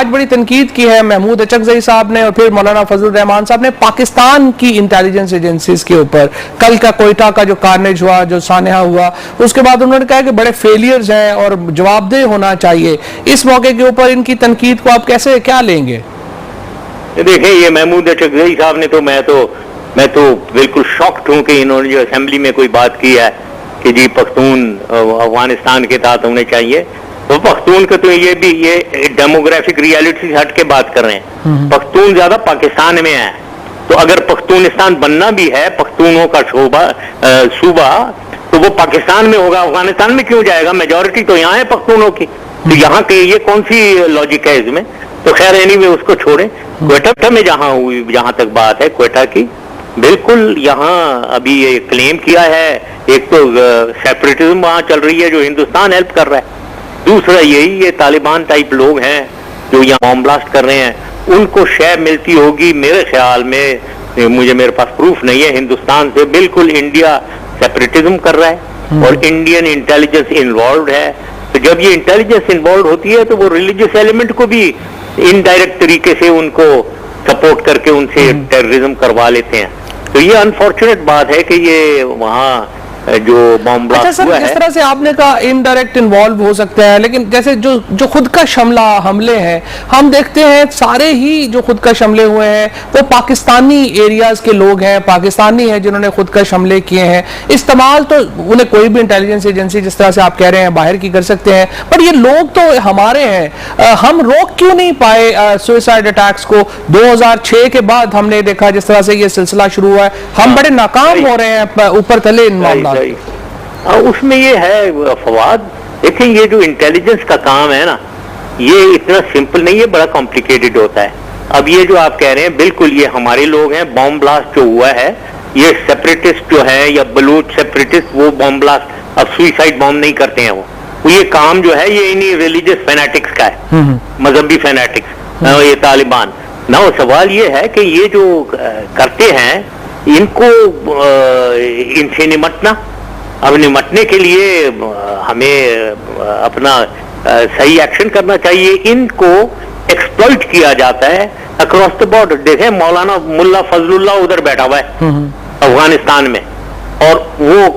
آج بڑی تنقید کی ہے محمود اچکزئی صاحب نے اور پھر مولانا فضل الرحمان صاحب نے پاکستان کی انٹیلیجنس ایجنسیز کے اوپر. کل کا کوئٹہ کا جو کارنیج ہوا, جو سانحہ ہوا, اس کے بعد انہوں نے کہا کہ بڑے فیلیئرز ہیں اور جواب دہ ہونا چاہیے. اس موقع کے اوپر ان کی تنقید کو آپ کیسے کیا لیں گے؟ دیکھیں, یہ محمود اچکزئی صاحب نے میں تو بالکل شاکڈ ہوں کہ انہوں نے جو اسمبلی میں کوئی بات کی ہے کہ جی پختون افغانستان کے تحت ہونے چاہیے. وہ پختون کا تو یہ ڈیموگرافک ریالٹی سے ہٹ کے بات کر رہے ہیں. پختون زیادہ پاکستان میں ہے, تو اگر پختونستان بننا بھی ہے پختونوں کا صوبہ تو وہ پاکستان میں ہوگا, افغانستان میں کیوں جائے گا؟ میجورٹی تو یہاں ہے پختونوں کی, تو یہاں کے یہ کون سی لاجک ہے اس میں؟ تو خیر اینی وے اس کو چھوڑیں. کوئٹہ میں جہاں تک بات ہے کوئٹہ کی, بالکل یہاں ابھی یہ کلیم کیا ہے, ایک تو سیپریٹزم وہاں چل رہی ہے جو ہندوستان ہیلپ کر رہا ہے, دوسرا یہ طالبان ٹائپ لوگ ہیں جو یہاں بم بلاسٹ کر رہے ہیں, ان کو شے ملتی ہوگی میرے خیال میں, میرے پاس پروف نہیں ہے, ہندوستان سے بالکل انڈیا سیپریٹزم کر رہا ہے اور انڈین انٹیلیجنس انوالوڈ ہے. تو جب یہ انٹیلیجنس انوالوڈ ہوتی ہے تو وہ ریلیجیس ایلیمنٹ کو بھی انڈائریکٹ طریقے سے ان کو سپورٹ کر کے ان سے ٹیررزم کروا لیتے ہیں. تو یہ انفارچونیٹ بات ہے کہ یہ وہاں جو بم بلاسٹ ہوا ہے. جس طرح سے آپ نے کہا انڈائریکٹ انوالو ہو سکتا ہے, لیکن جیسے جو خود کا شملہ حملے ہیں ہم دیکھتے ہیں سارے ہی جو خود کا حملے ہوئے ہیں وہ پاکستانی ایریاز کے لوگ ہیں, پاکستانی ہیں جنہوں نے خود کا حملے کیے ہیں. استعمال تو انہیں کوئی بھی انٹیلیجنس ایجنسی جس طرح سے آپ کہہ رہے ہیں باہر کی کر سکتے ہیں, پر یہ لوگ تو ہمارے ہیں. ہم روک کیوں نہیں پائے سوئسائڈ اٹیکس کو؟ 2006 کے بعد ہم نے دیکھا جس طرح سے یہ سلسلہ شروع ہوا ہے, ہم بڑے ناکام ہو رہے ہیں اوپر تلے ان معاملات. اس میں یہ ہے فواد, دیکھیں یہ جو انٹیلیجنس کا کام ہے نا یہ اتنا سمپل نہیں ہے, بڑا کمپلیکیٹڈ ہوتا ہے. اب یہ جو آپ کہہ رہے ہیں بالکل یہ ہمارے لوگ ہیں. بم بلاسٹ جو ہوا ہے یہ سیپریٹسٹ جو ہے یا بلوچ سیپریٹسٹ وہ بم بلاسٹ اب سوئسائڈ بم نہیں کرتے ہیں, وہ یہ کام جو ہے یہ انہی ریلیجس فینیٹکس کا ہے, مذہبی فینیٹکس, یہ طالبان. نہ سوال یہ ہے کہ یہ جو کرتے ہیں ان کو ان سے نمٹنا, اب نمٹنے کے لیے ہمیں اپنا صحیح ایکشن کرنا چاہیے. ان کو ایکسپلوئٹ کیا جاتا ہے اکراس دا بارڈر. دیکھیں مولانا ملا فضل اللہ ادھر بیٹھا ہوا ہے افغانستان میں اور وہ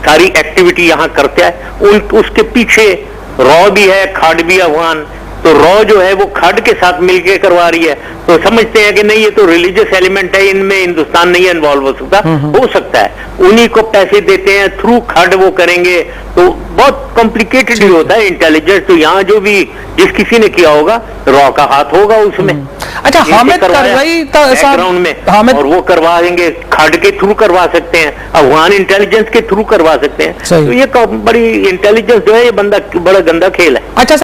ساری ایکٹیویٹی یہاں کرتا ہے. اس کے پیچھے رو بھی ہے, کھڈ بھی افغان, تو رو جو ہے وہ کھڈ کے ساتھ مل کے کروا رہی ہے. تو سمجھتے ہیں کہ نہیں یہ تو ریلیجس ایلیمنٹ ہے, ان میں ہندوستان نہیں انوالو ہو سکتا ہے. انہی کو پیسے دیتے ہیں, تھرو کھڈ وہ کریں گے, تو بہت کمپلیکیٹڈ ہوتا ہے انٹیلیجنس. تو یہاں جو بھی جس کسی نے کیا ہوگا رو کا ہاتھ ہوگا اس میں. اچھا, حامد کرزئی گراؤنڈ میں, اور وہ کروا دیں گے, کھڈ کے تھرو کروا سکتے ہیں, افغان انٹیلیجنس کے تھرو کروا سکتے ہیں. تو یہ بڑی انٹیلیجنس جو ہے یہ بڑا گندا کھیل ہے. اچھا